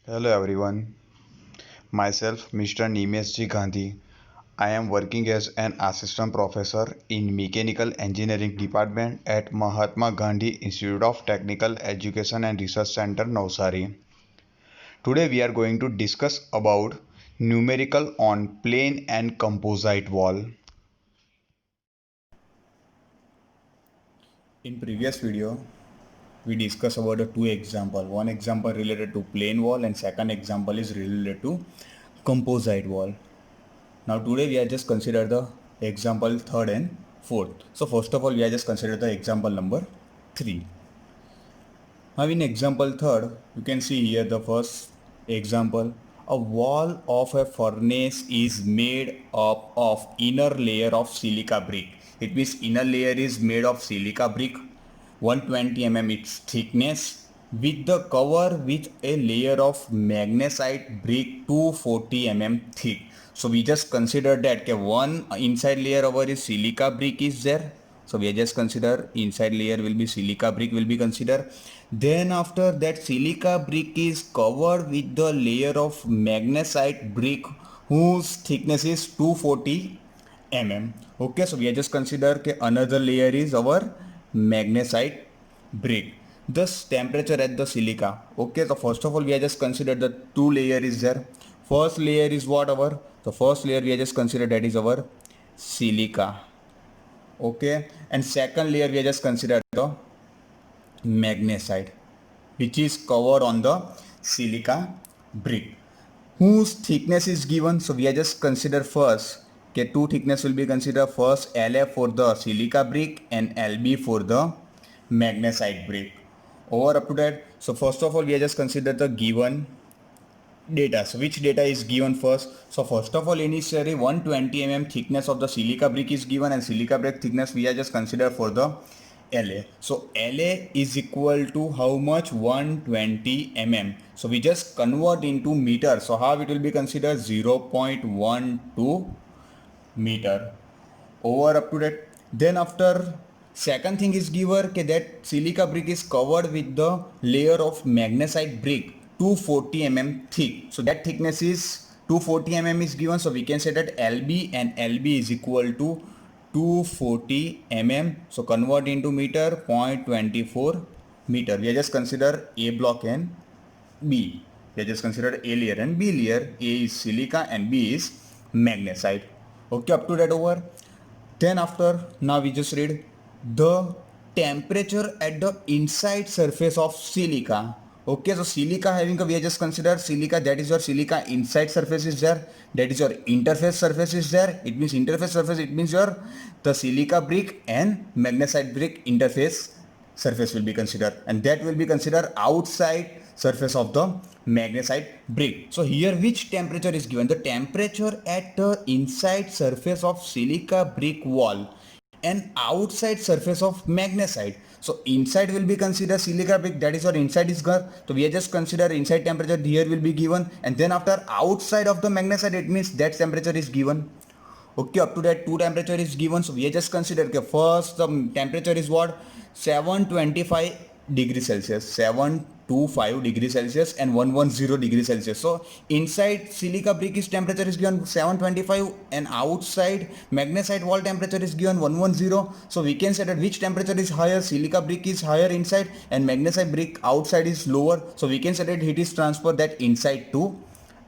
Hello everyone, myself Mr. Nimesh G. Gandhi. I am working as an assistant professor in Mechanical Engineering Department at Mahatma Gandhi Institute of Technical Education and Research Center, Navsari. Today we are going to discuss about numerical on plane and composite wall. In previous video, we discussed about the two example. One example related to plane wall and second example is related to composite wall. Now today we are just consider the example third and fourth. So first of all, we are just consider the example number 3. Now in example third, you can see here the first example. A wall of a furnace is made up of inner layer of silica brick. It means inner layer is made of silica brick, 120 mm its thickness, with the cover with a layer of magnesite brick 240 mm thick. So we just consider that okay, one inside layer over is silica brick is there. So we just consider inside layer will be silica brick will be considered. Then after that silica brick is covered with the layer of magnesite brick whose thickness is 240 mm. Okay, so we just consider okay, another layer is our magnesite brick. Thus temperature at the silica. Okay, so first of all we are just consider the two layer is there. First layer is what our the first layer we are just consider that is our silica. Okay, and second layer we are just consider the magnesite which is covered on the silica brick whose thickness is given. So we are just consider first okay, two thickness will be considered first La for the silica brick and Lb for the magnesite brick. Over up to that, so first of all we are just consider the given data. So which data is given first? So first of all initially 120 mm thickness of the silica brick is given and silica brick thickness we are just consider for the La. So La is equal to how much? 120 mm. So we just convert into meter. So how it will be considered? 0.12 meter. Over up to that. Then after second thing is given okay, that silica brick is covered with the layer of magnesite brick 240 mm thick. So that thickness is 240 mm is given. So we can say that Lb and Lb is equal to 240 mm. So convert into meter 0.24 meter. We just consider A block and B. We just consider A layer and B layer. A is silica and B is magnesite. Okay, up to that over. Then after now we just read the temperature at the inside surface of silica. Okay, so silica having a we just consider silica, that is your silica inside surface is there, that is your interface surface is there. It means interface surface, it means your the silica brick and magnesite brick interface surface will be considered, and that will be considered outside surface of the magnesite brick. So here which temperature is given? The temperature at the inside surface of silica brick wall and outside surface of magnesite. So inside will be considered silica brick, that is your inside is given. So we are just consider inside temperature here will be given, and then after outside of the magnesite it means that temperature is given. Okay, up to that two temperature is given. So we just consider okay, first the temperature is what? 725 degrees Celsius, 725 degrees Celsius and 110 degrees Celsius. So inside silica brick is temperature is given 725 and outside magnesite wall temperature is given 110. So we can say that which temperature is higher? Silica brick is higher inside and magnesite brick outside is lower. So we can say that heat is transferred that inside to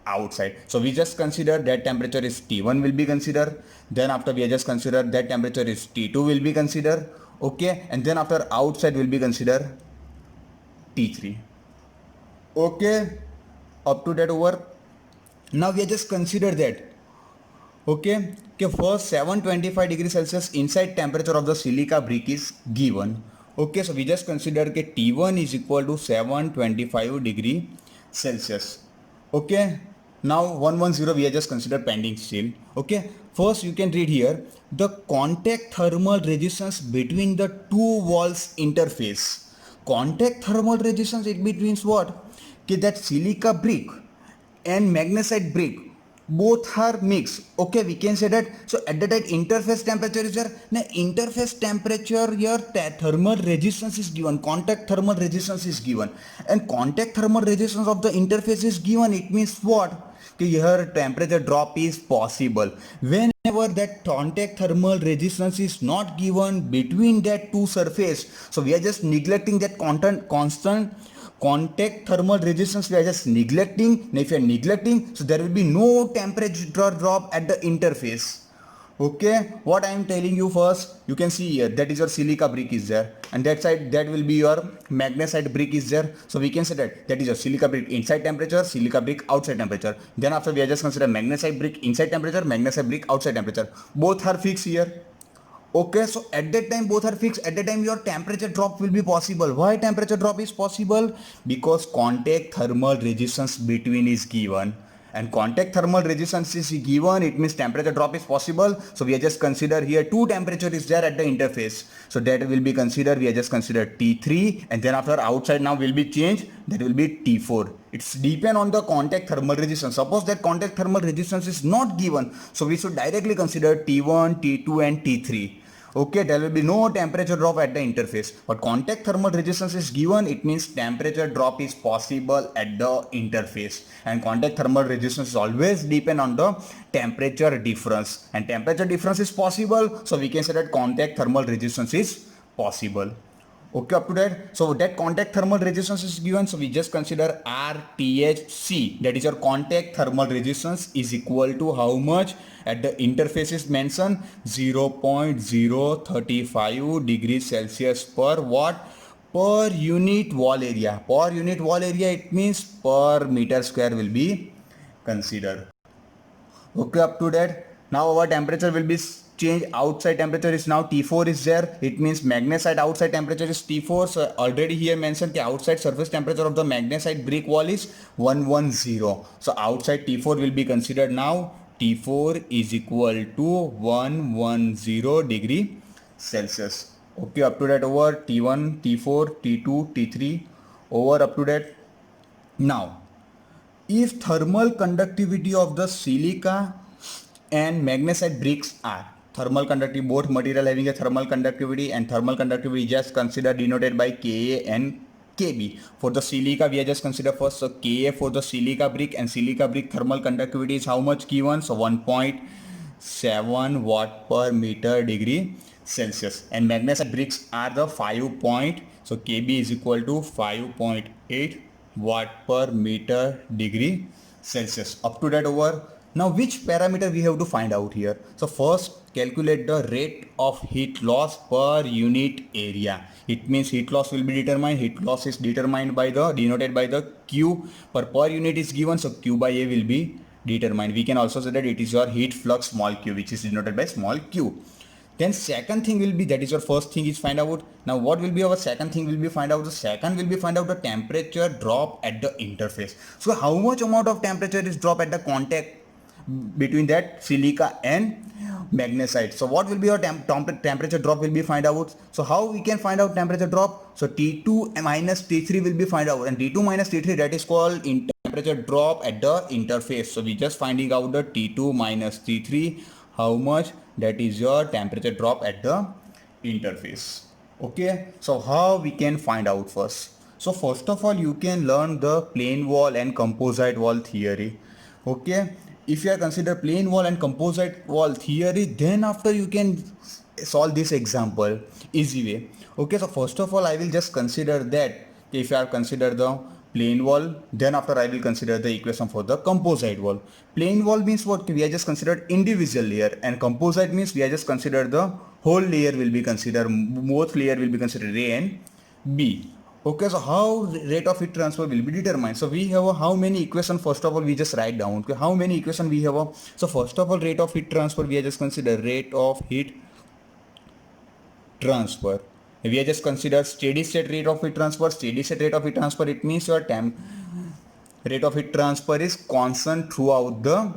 outside. So we just consider that temperature is T1 will be considered. Then after we just consider that temperature is T2 will be considered. Okay, and then after outside will be considered T3. Okay, up to that over. Now we just consider that. Okay, okay, first 725 degrees Celsius inside temperature of the silica brick is given. Okay, so we just consider that T1 is equal to 725 degree Celsius. Okay, now 110 we are just consider pending still. Okay, first you can read here the contact thermal resistance between the two walls interface. Contact thermal resistance it means what? Okay, that silica brick and magnesite brick both are mixed. Okay, we can say that. So at the time interface temperature is there. Now interface temperature here, thermal resistance is given, contact thermal resistance is given, and contact thermal resistance of the interface is given. It means what? Here temperature drop is possible whenever that contact thermal resistance is not given between that two surface. So we are just neglecting that constant contact thermal resistance, we are just neglecting. And if you are neglecting, so there will be no temperature drop at the interface. Okay, what I am telling you first, you can see here that is your silica brick is there, and that side that will be your magnesite brick is there. So we can say that is your silica brick inside temperature, silica brick outside temperature. Then after we are just consider magnesite brick inside temperature, magnesite brick outside temperature. Both are fixed here. Okay, so at that time both are fixed. At that time your temperature drop will be possible. Why temperature drop is possible? Because contact thermal resistance between is given, and contact thermal resistance is given, it means temperature drop is possible. So we are just consider here two temperature is there at the interface. So that will be considered, we are just consider T3, and then after outside now will be changed, that will be T4. It's depend on the contact thermal resistance. Suppose that contact thermal resistance is not given, so we should directly consider T1, T2 and T3. Okay, there will be no temperature drop at the interface, but contact thermal resistance is given, it means temperature drop is possible at the interface, and contact thermal resistance is always depend on the temperature difference, and temperature difference is possible, so we can say that contact thermal resistance is possible. Okay, up to that. So that contact thermal resistance is given. So we just consider RTHC, that is your contact thermal resistance, is equal to how much? At the interface is mentioned 0.035 degrees Celsius per watt per unit wall area. Per unit wall area, it means per meter square will be considered. Okay, up to that. Now our temperature will be change. Outside temperature is now T4 is there. It means magnesite outside temperature is T4. So already here mentioned the outside surface temperature of the magnesite brick wall is 110. So outside T4 will be considered now. T4 is equal to 110 degree Celsius. Okay, up to that over T1, T4, T2, T3 over up to that. Now if thermal conductivity of the silica and magnesite bricks are thermal conductivity, both material having a thermal conductivity, and thermal conductivity just consider denoted by Ka and Kb. For the silica we are just consider first, so Ka for the silica brick, and silica brick thermal conductivity is how much given? So 1.7 watt per meter degree Celsius, and magnesite bricks are the 5 point, so Kb is equal to 5.8 watt per meter degree Celsius. Up to that over. Now which parameter we have to find out here? So first calculate the rate of heat loss per unit area. It means heat loss will be determined. Heat loss is determined by the, denoted by the Q, per unit is given, so Q by A will be determined. We can also say that it is your heat flux small q, which is denoted by small q. Then second thing will be, that is your first thing is find out. Now what will be our second thing will be find out? The second will be find out the temperature drop at the interface. So how much amount of temperature is drop at the contact between that silica and magnesite. So what will be your temperature drop will be find out. So how we can find out temperature drop? So T2 minus T3 will be find out, and T2 minus T3, that is called temperature drop at the interface. So we just finding out the T2 minus T3, how much, that is your temperature drop at the interface. Okay, so how we can find out first? So first of all you can learn the plane wall and composite wall theory. Okay, if you consider plane wall and composite wall theory, then after you can solve this example easy way. Okay, so first of all I will just consider that if you are consider the plane wall, then after I will consider the equation for the composite wall. Plane wall means what? We are just considered individual layer, and composite means we are just considered the whole layer will be considered, both layer will be considered A and B. Okay, so how rate of heat transfer will be determined? So we have a, how many equation? First of all we just write down. Okay, how many equation we have a, so first of all rate of heat transfer we are just consider rate of heat transfer. We are just consider steady state rate of heat transfer. Steady state rate of heat transfer, it means your rate of heat transfer is constant throughout the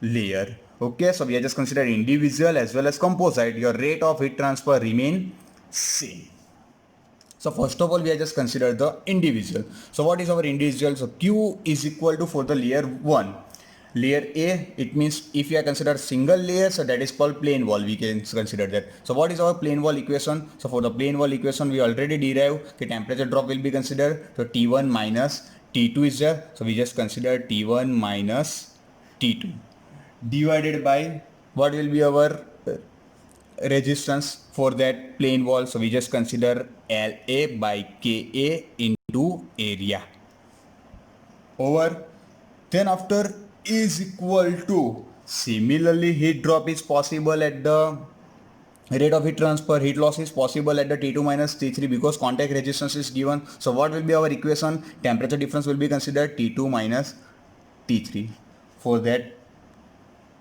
layer. Okay, so we are just consider individual as well as composite. Your rate of heat transfer remain same. So first of all we are just consider the individual. So what is our individual? So Q is equal to, for the layer 1, Layer A, it means if you are considered single layer, so that is called plane wall, we can consider that. So what is our plane wall equation? So for the plane wall equation, we already derived the temperature drop will be considered. So T1 minus T2 is there. So we just consider T1 minus T2 divided by what will be our resistance for that plane wall. So we just consider LA by KA into area over. Then after is equal to, similarly heat drop is possible at the rate of heat transfer, heat loss is possible at the T2 minus T3 because contact resistance is given. So what will be our equation? Temperature difference will be considered T2 minus T3 for that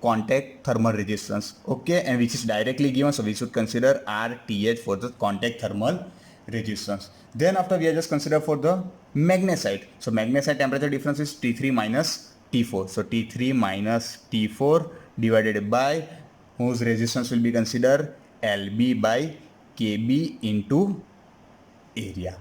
contact thermal resistance, okay, and which is directly given, so we should consider RTH for the contact thermal resistance. Then after we are just consider for the magnesite. So magnesite temperature difference is T3 minus T4. So T3 minus T4 divided by whose resistance will be considered LB by KB into area.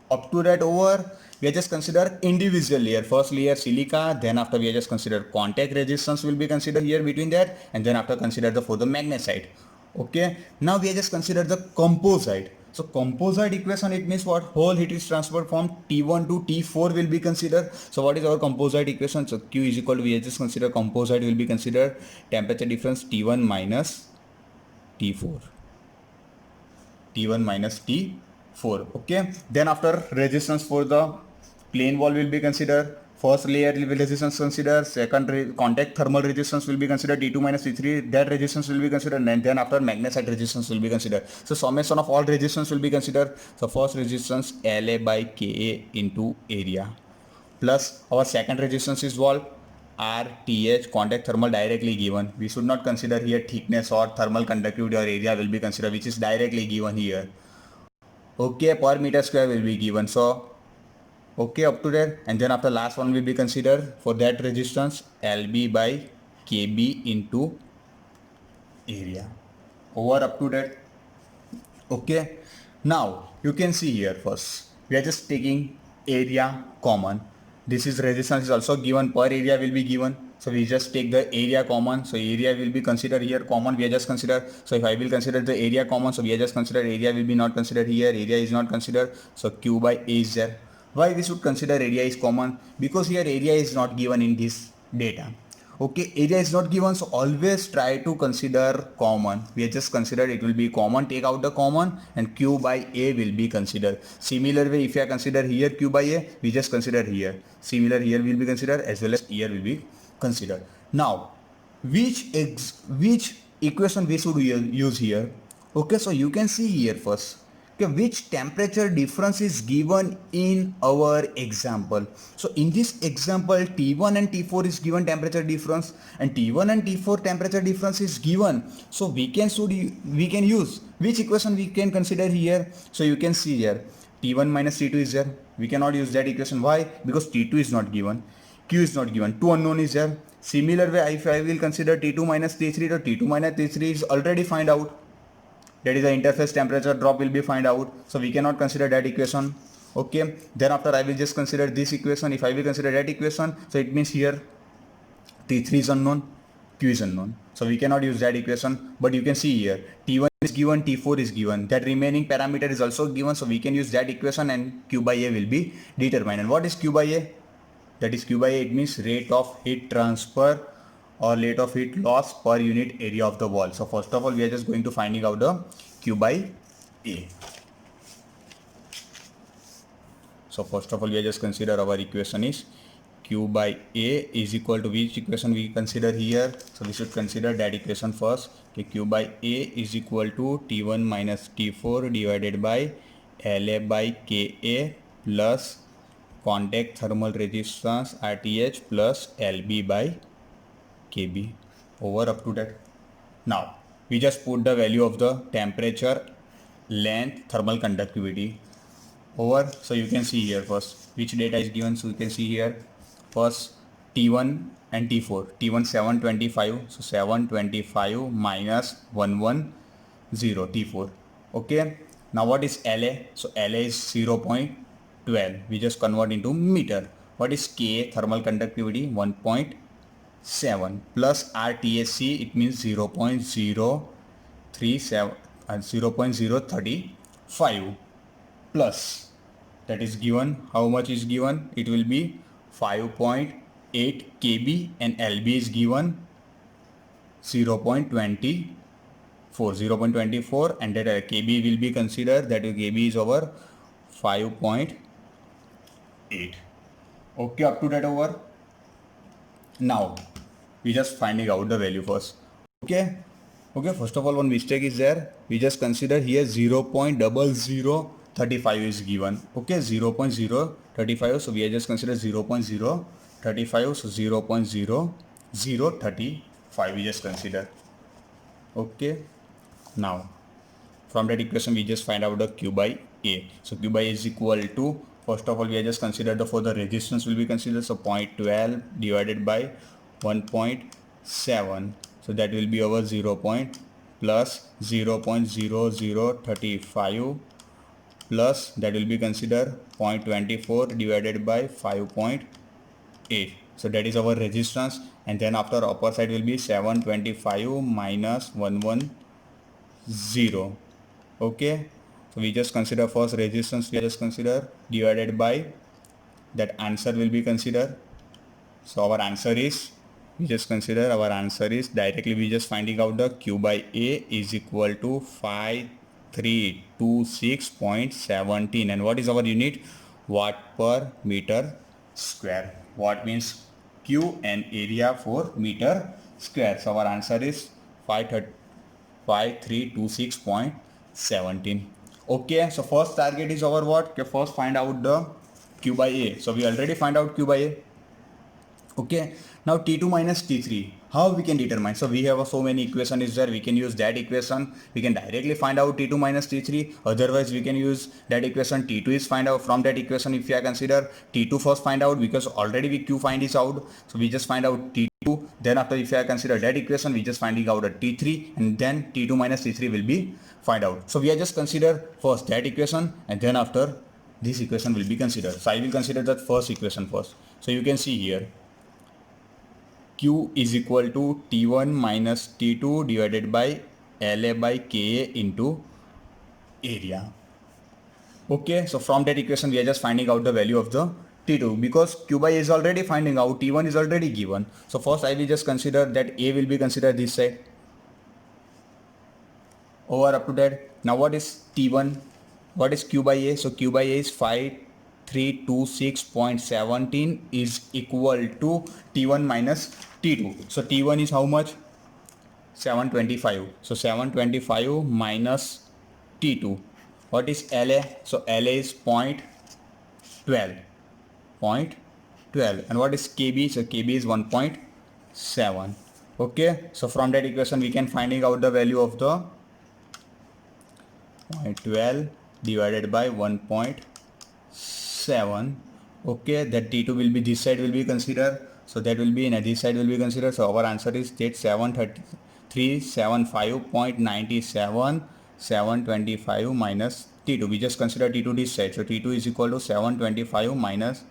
Up to that over, we are just consider individual layer. First layer silica, then after we are just consider contact resistance will be considered here between that, and then after consider the for the magnesite. Okay, now we are just consider the composite. So composite equation, it means what? Whole heat is transferred from T1 to T4 will be considered. So what is our composite equation? So Q is equal to, we are just consider composite will be considered temperature difference T1 minus T4. T1 minus T4. Okay. Then after resistance for the plane wall will be considered. First layer resistance considered. Second contact thermal resistance will be considered T2 minus T3. That resistance will be considered. And then after magnesite resistance will be considered. So summation of all resistance will be considered. So first resistance LA by KA into area. Plus our second resistance is what? RTH, contact thermal directly given. We should not consider here thickness or thermal conductivity or area will be considered, which is directly given here. Okay, per meter square will be given. So okay, up to there. And then after last one will be considered for that resistance LB by KB into area. Over up to that. Okay, now you can see here first we are just taking area common. This is resistance is also given, per area will be given, so we just take the area common. So area will be considered here common, we are just consider. So if I will consider the area common, so we are just consider area will be not considered here, area is not considered, so Q by A is there. Why we should consider area is common? Because here area is not given in this data. Okay, area is not given, so always try to consider common. We are just considered it will be common, take out the common, and Q by A will be considered. Similar way, if you consider here Q by A, we just consider here. Similar here will be considered as well as here will be considered. Now, which equation we should use here? Okay, so you can see here first. Okay, which temperature difference is given in our example. So in this example, T1 and T4 is given temperature difference, and T1 and T4 temperature difference is given. So we can use which equation we can consider here. So you can see here T1 minus T2 is there. We cannot use that equation. Why? Because T2 is not given, Q is not given, 2 unknown is there. Similar way, if I will consider T2 minus T3, so T2 minus T3 is already find out. That is the interface temperature drop will be find out, so we cannot consider that equation. Okay, then after I will just consider this equation. If I will consider that equation, so it means here T3 is unknown, Q is unknown, so we cannot use that equation. But you can see here T1 is given, T4 is given, that remaining parameter is also given, so we can use that equation and Q by A will be determined. And what is Q by A? That is Q by A, it means rate of heat transfer or rate of heat loss per unit area of the wall. So first of all, we are just going to finding out the Q by A. So first of all, we are just consider our equation is Q by A is equal to which equation we consider here. So we should consider that equation first. Okay, Q by A is equal to T1 minus T4 divided by LA by KA plus contact thermal resistance RTH plus LB by KB over up to that. Now we just put the value of the temperature, length, thermal conductivity over. So you can see here first which data is given. So you can see here first T1 and T4. T1 725, so 725 minus 110 T4. Okay, now what is LA? So LA is 0.12. We just convert into meter. What is K? Thermal conductivity 1.2. 0.7 plus RTSC, it means 0.037 0.035 plus, that is given, how much is given, it will be 5.8 kb and LB is given 0.24 and that kb will be considered, that kb is over 5.8. Okay, up to that over. Now we just finding out the value first. Okay, first of all one mistake is there, we just consider here 0.0035 is given. Okay, 0.035, so we are just consider 0.035, so 0.0035 we just consider. Okay, now from that equation we just find out the Q by A. So Q by A is equal to, first of all we are just consider the, for the resistance will be considered, so 0.12 divided by 1.7, so that will be over 0. Plus 0.0035 plus that will be considered 0.24 divided by 5.8, so that is our resistance, and then after upper side will be 725 minus 110. Okay, so we just consider first resistance, we just consider divided by that, answer will be considered. So our answer is, we just consider our answer is directly we just finding out the Q by A is equal to 5326.17, and what is our unit, watt per meter square. Watt means Q and area for meter square, so our answer is 5326.17. Okay, so first target is our what, okay, first find out the Q by A. So we already find out Q by A. Okay, now T2 minus T3, how we can determine? So we have so many equation is there, we can use that equation, we can directly find out T2 minus T3, otherwise we can use that equation, T2 is find out from that equation. If you consider T2 first find out, because already we Q find is out, so we just find out T2, then after if I consider that equation, we just finding out a T3, and then T2 minus T3 will be find out. So we are just consider first that equation, and then after this equation will be considered. So I will consider that first equation first. So you can see here Q is equal to T1 minus T2 divided by LA by KA into area. Okay, so from that equation we are just finding out the value of the T2, because Q by A is already finding out, T1 is already given. So first I will just consider that A will be considered this side. Over up to that. Now what is T1? What is Q by A? So Q by A is 5326.17 is equal to T1 minus T2. So T1 is how much? 725. So 725 minus T2. What is LA? So LA is 0.12. 0.12. And what is KB? So KB is 1.7. Okay. So from that equation we can finding out the value of the 0.12 divided by 1.7. Okay, that T2 will be this side will be considered, so that will be in this side will be considered. So our answer is that 735.97, 725 minus T2. We just consider T2 this side, so T2 is equal to 725 minus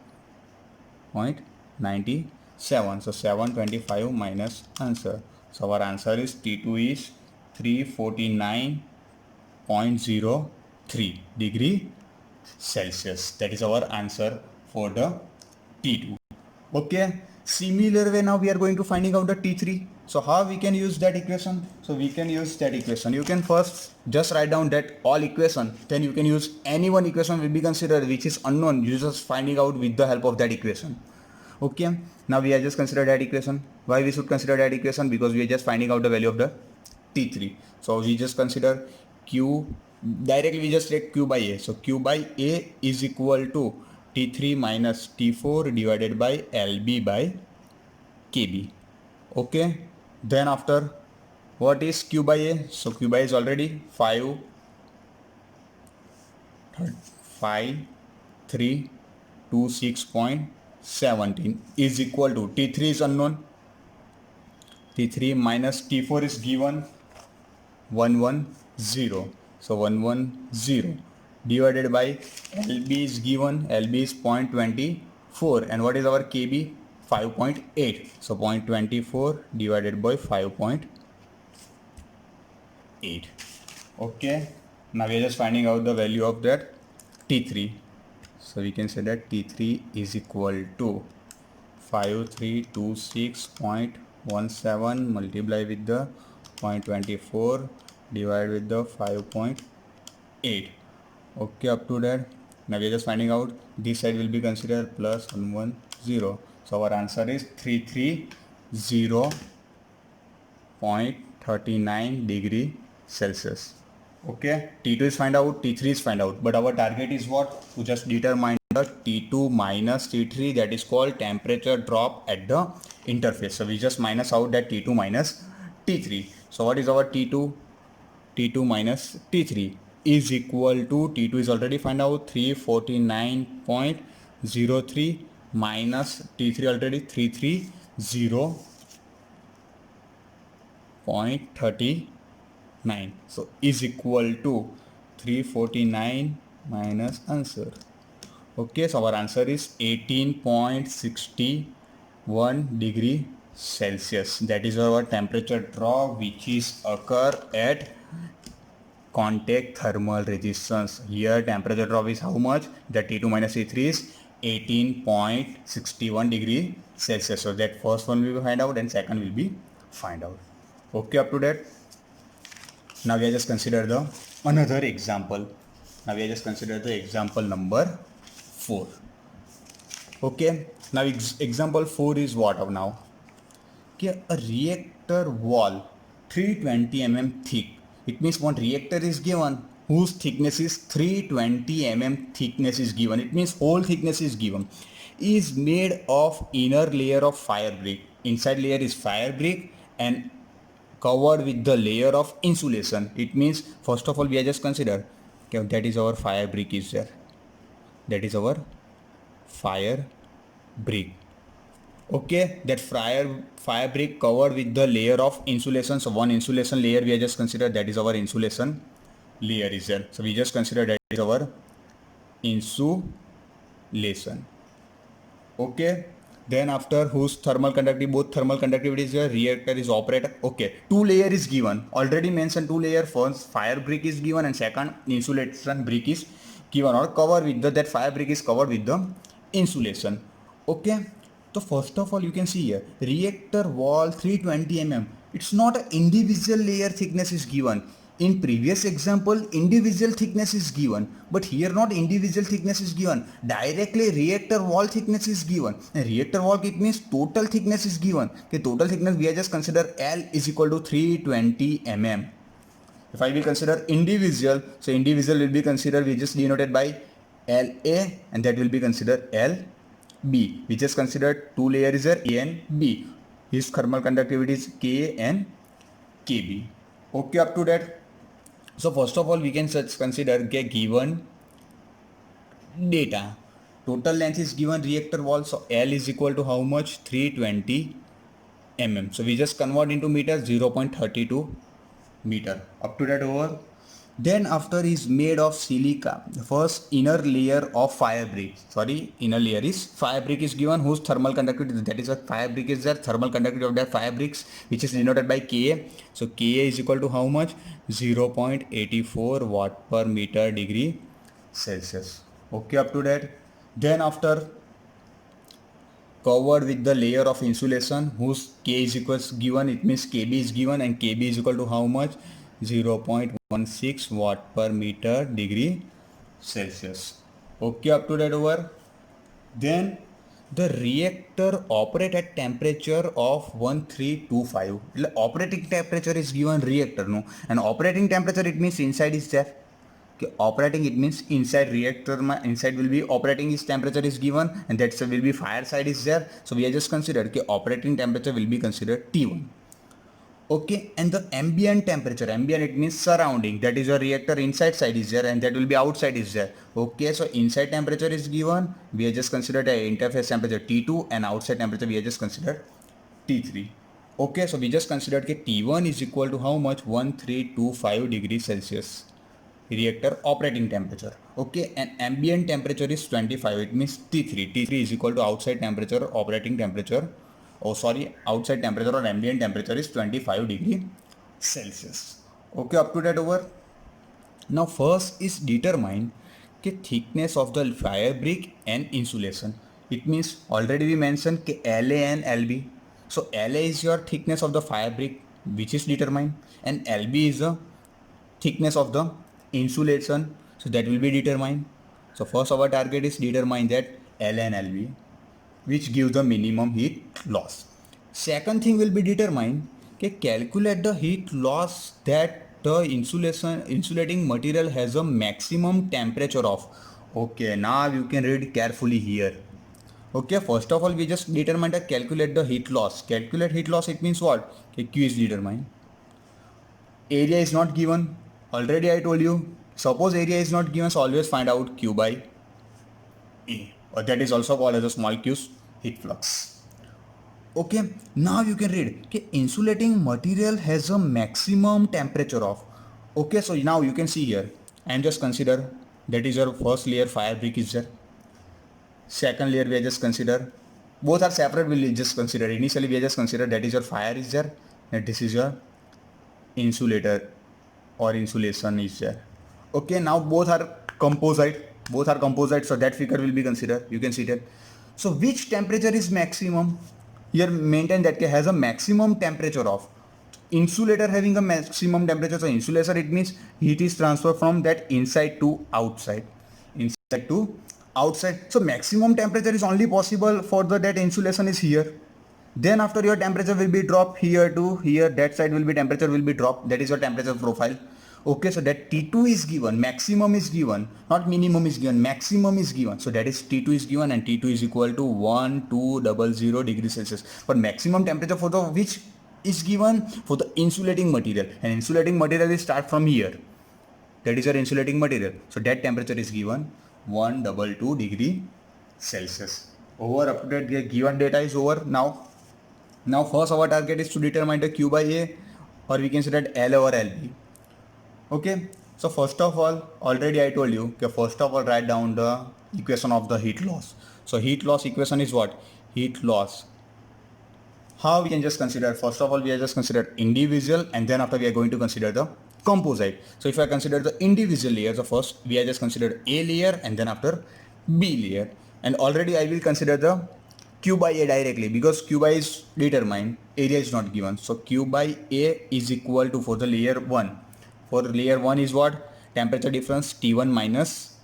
0.97. So 725 minus answer. So our answer is T2 is 349.03 degree Celsius. That is our answer for the T2. Okay, similar way now we are going to finding out the T3. So how we can use that equation? So we can use that equation. You can first just write down that all equation, then you can use any one equation will be considered which is unknown, you just finding out with the help of that equation. Okay, now we are just consider that equation. Why we should consider that equation? Because we are just finding out the value of the T3. So we just consider Q, directly we just take Q by A. So Q by A is equal to T3 minus T4 divided by LB by KB. Okay, then after what is Q by A? So Q by A is already 5326.17 is equal to T3 is unknown, T3 minus T4 is given 110. So 110 divided by LB is given, LB is 0.24, and what is our KB? 5.8. So 0.24 divided by 5.8. Okay. Now we are just finding out the value of that T3. So we can say that T3 is equal to 5326.17 multiply with the 0.24 divided with the 5.8. Okay, up to that. Now we are just finding out this side will be considered plus 110. So our answer is 330.39 degree Celsius. Okay, T2 is find out, T3 is find out, but our target is what? To just determine the T2 minus T3, that is called temperature drop at the interface. So we just minus out that T2 minus T3. So what is our T2? T2 minus T3 is equal to, T2 is already find out, 349.03 minus T3 already 330.39. So is equal to 349 minus answer. Okay, so our answer is 18.61 degree Celsius. That is our temperature drop which is occur at contact thermal resistance. Here temperature drop is how much? The T2 minus T3 is 18.61 degree Celsius. So that first one we will find out and second will be find out. Okay, up to that. Now we are just consider the another example. Now we are just consider the example number 4. Okay, now example 4 is what of now? Okay, a reactor wall 320 mm thick. It means one reactor is given whose thickness is 320 mm thickness is given. It means whole thickness is given. Is made of inner layer of fire brick. Inside layer is fire brick and covered with the layer of insulation. It means first of all we are just consider, okay, that is our fire brick is there. That is our fire brick. Okay, that fire brick covered with the layer of insulation. So one insulation layer we are just consider, that is our insulation layer is there. So we just consider that is our insulation. Okay, then after whose thermal conductivity, both thermal conductivity is there, reactor is operator. Okay, two layer is given, already mentioned two layer. First fire brick is given and second insulation brick is given or covered with the, that fire brick is covered with the insulation. Okay, so first of all you can see here reactor wall 320 mm. It's not an individual layer thickness is given. In previous example individual thickness is given, but here not individual thickness is given, directly reactor wall thickness is given. And reactor wall it means total thickness is given. Okay, total thickness we are just consider L is equal to 320 mm. If I will consider individual, so individual will be considered, we just denoted by LA and that will be considered LB. We just considered two layers are A and B. His thermal conductivity is K and KB. Okay, up to that. So first of all we can consider given data. Total length is given reactor wall, so L is equal to how much? 320 mm. So we just convert into meters, 0.32 meter. Up to that over. Then after is made of silica. The first inner layer of fire brick. Sorry, inner layer is fire brick is given whose thermal conductivity, that is what fire brick is there, thermal conductivity of that fire bricks which is denoted by Ka. So Ka is equal to how much? 0.84 watt per meter degree Celsius. Okay, up to that. Then after covered with the layer of insulation whose K is equals given, it means Kb is given and Kb is equal to how much? 0.16 watt per meter degree Celsius. Okay, up to that over. Then the reactor operate at temperature of 1325. Operating temperature is given reactor, no, and operating temperature it means inside is there. Okay, operating it means inside reactor, inside will be operating is temperature is given and that will be fire side is there. So we are just considered okay, operating temperature will be considered T1. Okay, and the ambient temperature, ambient it means surrounding, that is your reactor inside side is there and that will be outside is there. Okay, so inside temperature is given, we are just considered a interface temperature T2 and outside temperature we are just considered T3. Okay, so we just considered T1 is equal to how much? 1325 degrees Celsius. reactor operating temperature. Okay, and ambient temperature is 25. It means T3. T3 is equal to outside temperature, operating temperature. Oh, sorry, outside temperature or ambient temperature is 25 degree Celsius. Okay, up to that over. Now, first is determine the thickness of the fire brick and insulation. It means already we mentioned LA and LB. So LA is your thickness of the fire brick, which is determined, and LB is the thickness of the insulation, so that will be determined. So first our target is determine that L and LB, which gives the minimum heat loss. Second thing will be determined, okay, calculate the heat loss that the insulating material has a maximum temperature of. Okay, now you can read carefully here. Okay, first of all we just determine that calculate the heat loss. Calculate heat loss, it means what? Okay, Q is determined. Area is not given. Already I told you. Suppose area is not given, so always find out Q by A. Or that is also called as a small q's heat flux. Okay, now you can read. Okay, insulating material has a maximum temperature of. Okay, so now you can see here. And just consider that is your first layer fire brick is there. Second layer we are just consider. Both are separate. We'll just consider. Initially we are just consider that is your fire is there. And this is your insulator or insulation is there. Okay, now both are composite, so that figure will be considered. You can see that. So which temperature is maximum? Here maintain that has a maximum temperature of. Insulator having a maximum temperature, so insulator, it means heat is transferred from that inside to outside. Inside to outside. So maximum temperature is only possible for the that insulation is here. Then after your temperature will be drop here to here, that side will be temperature will be drop. That is your temperature profile. Okay, so that T2 is given, maximum is given, not minimum is given, maximum is given. So that is T2 is given, and T2 is equal to 1200 degrees Celsius. But maximum temperature for the which is given for the insulating material, and insulating material is start from here. That is your insulating material. So that temperature is given 122 degree Celsius. Over, up to that the given data is over. Now first our target is to determine the Q by A, or we can say that L over LB. Okay, so first of all, already I told you, okay, first of all write down the equation of the heat loss. So heat loss equation is what? Heat loss. How we can just consider? First of all, we are just consider individual, and then after we are going to consider the composite. So if I consider the individual layer, so first we are just consider A layer, and then after B layer. And already I will consider the Q by A directly, because Q by is determined, area is not given. So Q by A is equal to, for the layer 1. For layer 1 is what? Temperature difference T1 minus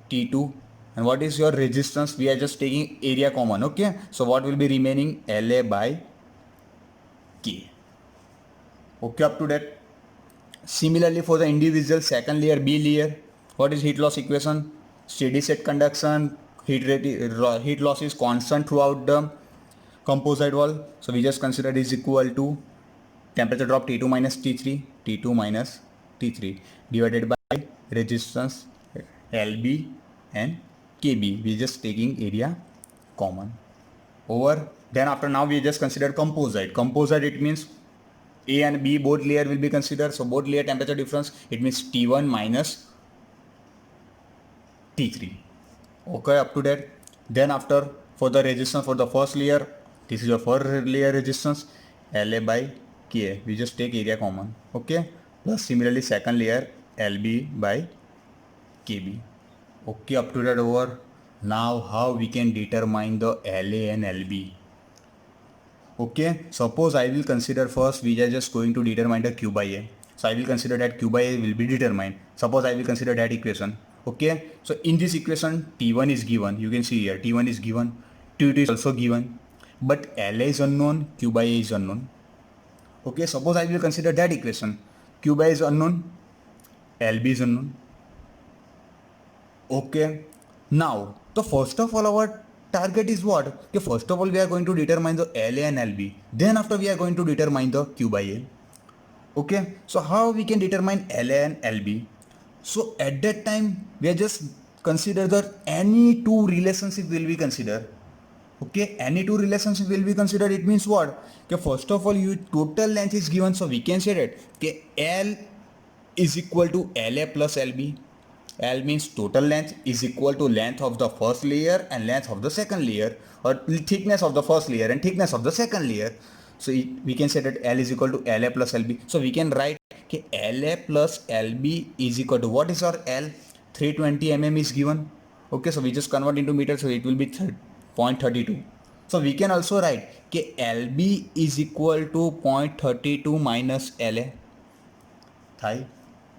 T2. And what is your resistance? We are just taking area common. Okay. So what will be remaining? LA by K. Okay, up to that. Similarly for the individual second layer B layer, what is heat loss equation? Steady state conduction, heat loss is constant throughout the composite wall. So we just consider is equal to temperature drop T2 minus T3 divided by resistance LB and KB. We just taking area common. Over. Then after now we just consider composite. Composite, it means A and B both layer will be considered. So both layer temperature difference, it means T1 minus T3. Okay, up to that. Then after for the resistance for the first layer, this is your first layer resistance LA by K. We just take area common. Okay. Plus similarly second layer LB by KB. Okay, up to that over. Now how we can determine the LA and LB? Okay, suppose I will consider first we are just going to determine the Q by A. So I will consider that Q by A will be determined. Suppose I will consider that equation. Okay, so in this equation T1 is given. You can see here T1 is given, T2 is also given, but LA is unknown, Q by A is unknown. Okay, suppose I will consider that equation. Q by A is unknown, LB is unknown. Okay, now the first of all our target is what? Okay, first of all we are going to determine the LA and LB. Then after we are going to determine the Q by A. Okay, so how we can determine LA and LB? So at that time we are just consider that any two relationship will be considered. Okay, any two relationship will be considered. It means what? Okay, first of all, you total length is given, so we can say that okay, L is equal to LA plus LB. L means total length is equal to length of the first layer and length of the second layer, or thickness of the first layer and thickness of the second layer. So we can say that L is equal to LA plus LB. So we can write okay, LA plus LB is equal to, what is our L? 320 mm is given. Okay, so we just convert into meters, so it will be 0.32. So we can also write okay, LB is equal to 0.32 minus LA. Thai.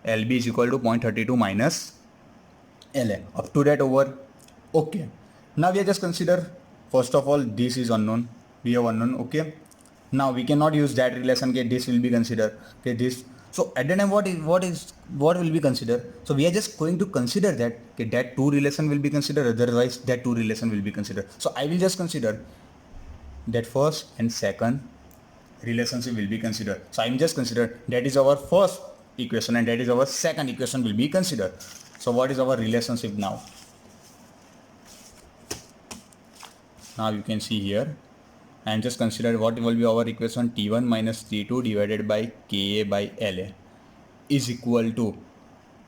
LB is equal to 0.32 minus LA. Up to that over. Okay. Now we just consider, first of all, this is unknown. We have unknown. Okay. Now we cannot use that relation. Okay, this will be considered. Okay, this. So at the time, what will be considered? So we are just going to consider that okay, that two relation will be considered. Otherwise, that two relation will be considered. So I will just consider that first and second relationship will be considered. So I'm just consider that is our first equation and that is our second equation will be considered. So what is our relationship now? Now you can see here, and just consider what will be our equation. T1 minus T2 divided by Ka by La is equal to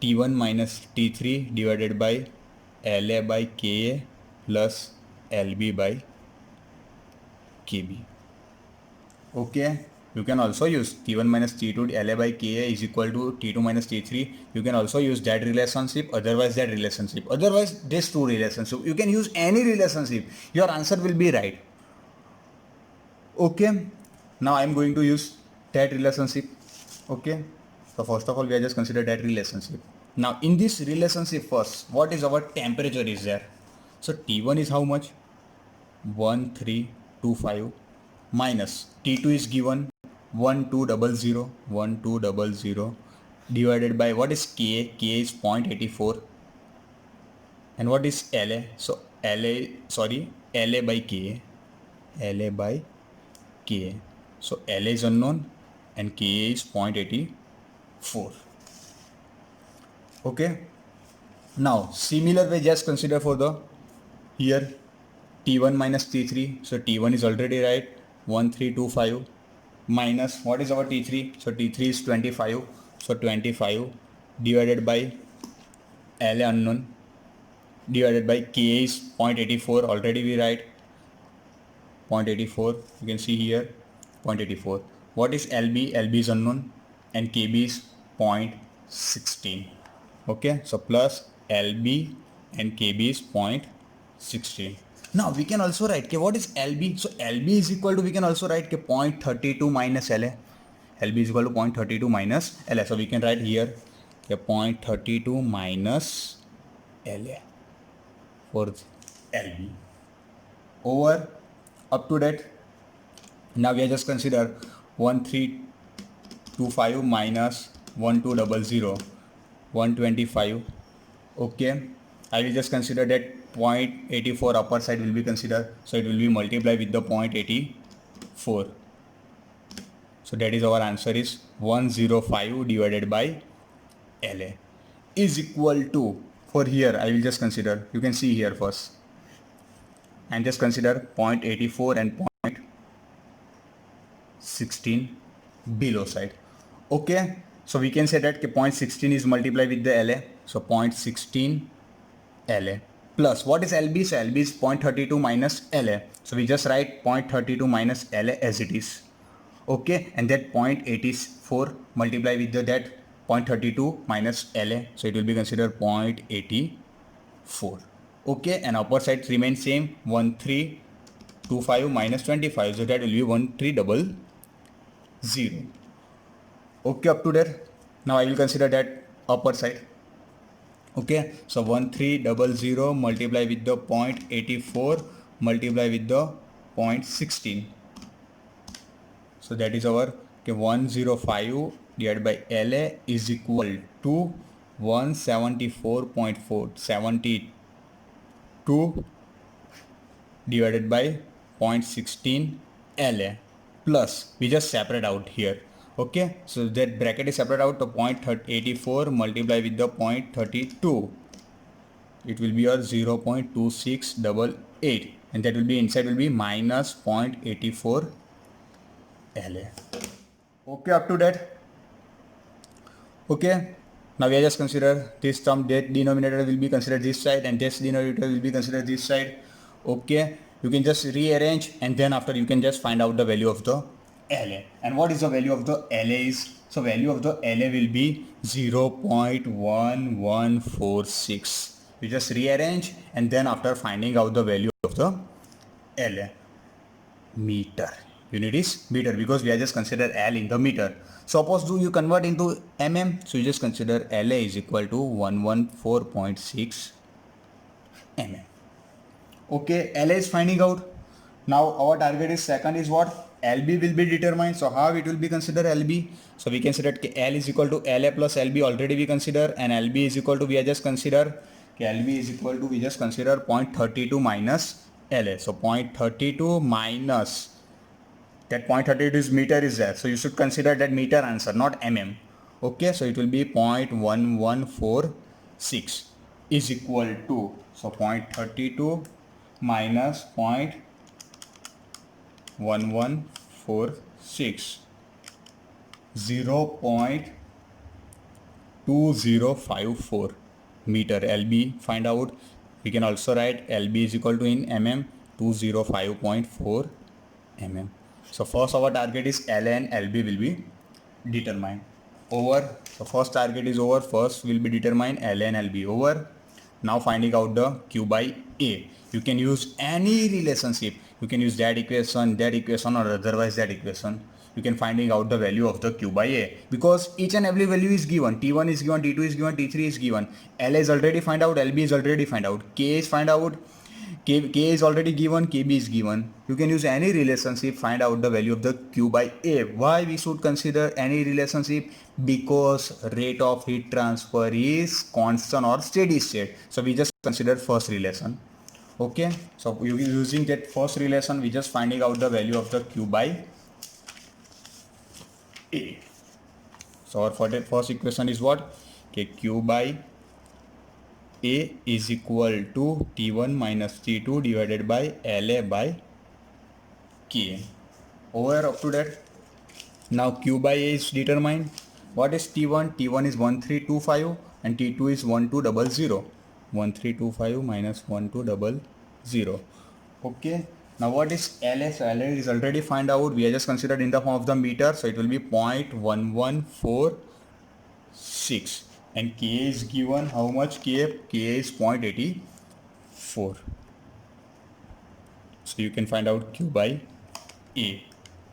T1 minus T3 divided by La by Ka plus Lb by Kb. Okay, you can also use T1 minus T2 La by Ka is equal to T2 minus T3. You can also use that relationship, otherwise that relationship, otherwise this two relationship. You can use any relationship. Your answer will be right. Okay, now I am going to use that relationship. Okay, so first of all we are just consider that relationship. Now in this relationship first, what is our temperature is there? So T1 is how much? 1325 minus T2 is given 1200 divided by what is Ka? Ka is 0.84 and what is La? So La by Ka. La by Ka. So La is unknown and Ka is 0.84. Okay. Now similar way just consider for the here T1 minus T3. So T1 is already right, 1325 minus what is our T3? So T3 is 25. So 25 divided by La unknown divided by Ka is 0.84. Already we write 0.84. You can see here 0.84. What is Lb? Lb is unknown and Kb is 0.16. Okay, so plus Lb and Kb is 0.16. Now we can also write okay, what is Lb? So Lb is equal to, we can also write okay, 0.32 minus La. Lb is equal to 0.32 minus La. So we can write here okay, 0.32 minus La for Lb over up to that. Now we are just consider 1325 minus 1200 125. Okay, I will just consider that 0.84 upper side will be considered, so it will be multiplied with the 0.84. So that is our answer is 105 divided by La is equal to, for here I will just consider, you can see here first and just consider 0.84 and 0.16 below side. Okay, so we can say that 0.16 is multiplied with the La, so 0.16 La plus what is Lb? So Lb is 0.32 minus La, so we just write 0.32 minus La as it is. Okay, and that 0.84 multiply with that 0.32 minus La, so it will be considered 0.84. Okay, and upper side remains same, 1325 minus 25, so that will be 1300. Okay, up to there. Now I will consider that upper side. Okay, so 1300 multiply with the 0.84 multiply with the 0.16. So that is our okay, 105 divided by La is equal to 174.472 divided by 0.16 La plus, we just separate out here. Okay, so that bracket is separate out to 0.84 multiply with the 0.32. It will be your 0.2688 and that will be inside will be minus 0.84 La. Okay, up to that. Okay, Now we are just consider this term, that denominator will be considered this side and this denominator will be considered this side. Okay, you can just rearrange and then after you can just find out the value of the LA. And what is the value of the LA is? So value of the LA will be 0.1146. You just rearrange and then after finding out the value of the LA. Meter. Unit is meter because we are just consider L in the meter. Suppose do you convert into mm, so you just consider LA is equal to 114.6 mm. Okay, LA is finding out. Now our target is second is what? LB will be determined. So how it will be considered LB? So we consider L is equal to LA plus LB already we consider, and LB is equal to we are just consider LB is equal to we just consider 0.32 minus LA. So 0.32 minus that 0.32 is meter is there. So you should consider that meter answer, not mm. Okay, so it will be 0.1146 is equal to, so 0.32 minus 0.1146, 0.2054 meter. LB find out. We can also write LB is equal to in mm 205.4 mm. So first our target is LA and LB will be determined. Over. So first target is over. First will be determined LA and LB over. Now finding out the Q by A. You can use any relationship. You can use that equation or otherwise that equation. You can finding out the value of the Q by A because each and every value is given. T1 is given, T2 is given, T3 is given. LA is already find out, LB is already find out. K is find out. K is already given, KB is given. You can use any relationship, find out the value of the Q by A. Why we should consider any relationship? Because rate of heat transfer is constant or steady state. So we just consider first relation. Okay, so using that first relation, we just finding out the value of the Q by A. So our first equation is what? Okay, Q by A is equal to T1 minus T2 divided by LA by K. Over up to that. Now Q by A is determined. What is T1? T1 is 1325 and T2 is 1200. 1325 minus 1200. Okay. Now what is LA? So LA is already find out. We are just considered in the form of the meter. So it will be 0.1146. And K is given how much? K is 0.84. So you can find out Q by A.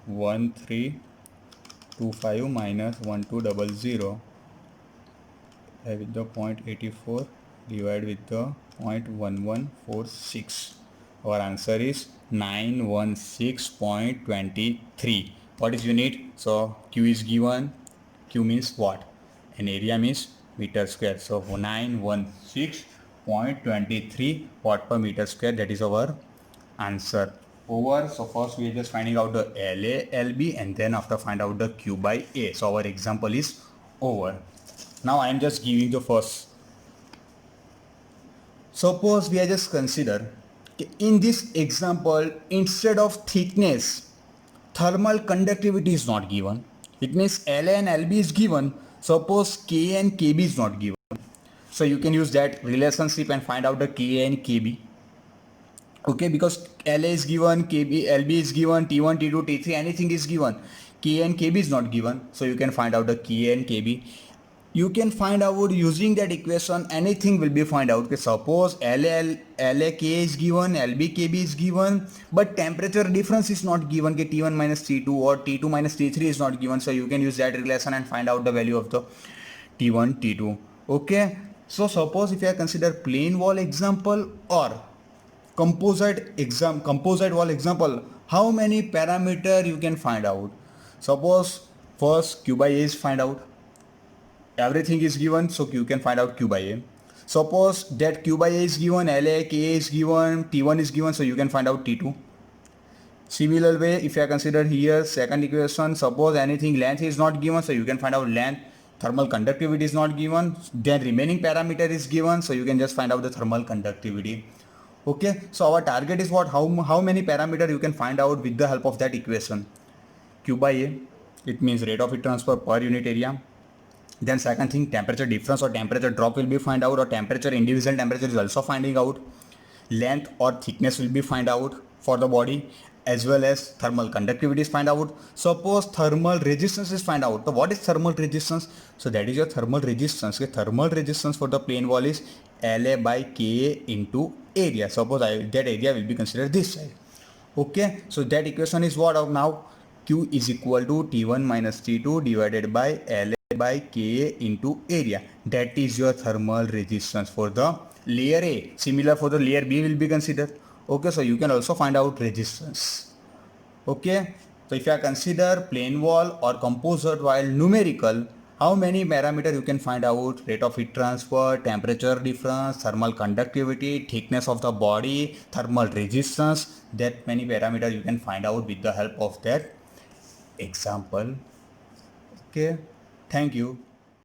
1325 minus 1200 with the 0.84 divided with the 0.1146. Our answer is 916.23. What is unit? So Q is given. Q means what? And area means meter square. So 916.23 watt per meter square. That is our answer. Over. So first we are just finding out the LA, LB, and then after find out the Q by A. So our example is over. Now I am just giving the first. Suppose we are just consider in this example, instead of thickness, thermal conductivity is not given. It means LA and LB is given. Suppose K and KB is not given. So you can use that relationship and find out the K and KB. Okay, because LA is given, KB, LB is given, T1, T2, T3, anything is given. K and KB is not given. So you can find out the K and KB. You can find out using that equation, anything will be find out. Okay, suppose LAK is given, LBKB is given, but temperature difference is not given. Okay, T1 minus T2 or T2 minus T3 is not given. So you can use that relation and find out the value of the T1, T2. Okay, so suppose if I consider plain wall example or composite wall example, how many parameter you can find out? Suppose first Q by A is find out. Everything is given, so you can find out Q by A. Suppose that Q by A is given, LA, K is given, T1 is given, so you can find out T2. Similar way, if I consider here second equation, suppose anything length is not given, so you can find out length. Thermal conductivity is not given, then remaining parameter is given, so you can just find out the thermal conductivity. Okay, so our target is what? How many parameter you can find out with the help of that equation. Q by A, it means rate of heat transfer per unit area. Then second thing, temperature difference or temperature drop will be find out, or temperature, individual temperature is also finding out. Length or thickness will be find out for the body, as well as thermal conductivity is find out. Suppose thermal resistance is find out. So what is thermal resistance? So that is your thermal resistance. Okay? Thermal resistance for the plane wall is La by Ka into area. Suppose that area will be considered this side. Okay, so that equation is what of now? Q is equal to T1 minus T2 divided by La by Ka into area. That is your thermal resistance for the layer A. Similar for the layer B will be considered. Okay, so you can also find out resistance. Okay, so if you consider plane wall or composite wall numerical, how many parameter you can find out? Rate of heat transfer, temperature difference, thermal conductivity, thickness of the body, thermal resistance. That many parameter you can find out with the help of that example. Okay, thank you.